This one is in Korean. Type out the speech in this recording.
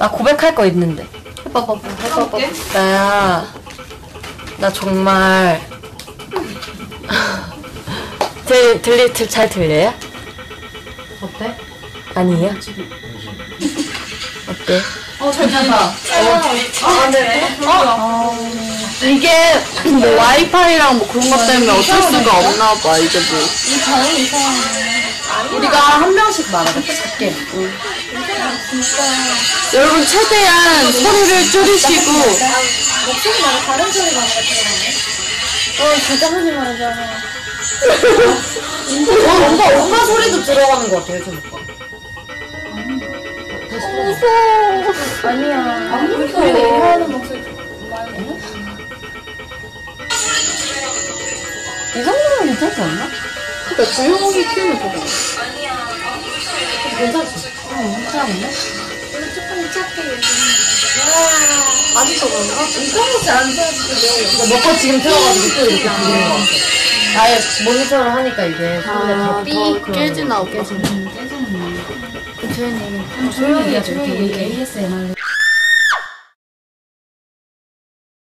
나 고백할 거 있는데. 해봐봐. 나야, 나 정말 잘 들려요? 어때? 아니에요? 어때? 잘 된다. 안 되네. 이게 뭐 와이파이랑 뭐 그런 것 때문에 어쩔 수가 없나 봐. 이게 뭐. 우리가 한 명씩 말하자. 작게. 여러분 최대한 소리를 줄이시고. 목소리 말고 다른 소리 많이 들어가네. 진짜 흔히 말하잖아. 엄마 소리도 들어가는 것 같아요, 좀 오빠. 아니야. 목소리 하는 목소리 말고. 이 정도면 괜찮지 않나? 그러니까 조용히 키우면 되잖아. 괜찮지? 괜찮은데? 조금 작게 아직도 그런가? 이거밖에 안 좋아지고 먹고 지금 들어가지고 또 이렇게 들리는 것 같아. 아예 모니터를 하니까 이게 소리가 더 깨지나 봐. 조용히 얘기하자. 조용히 ASMR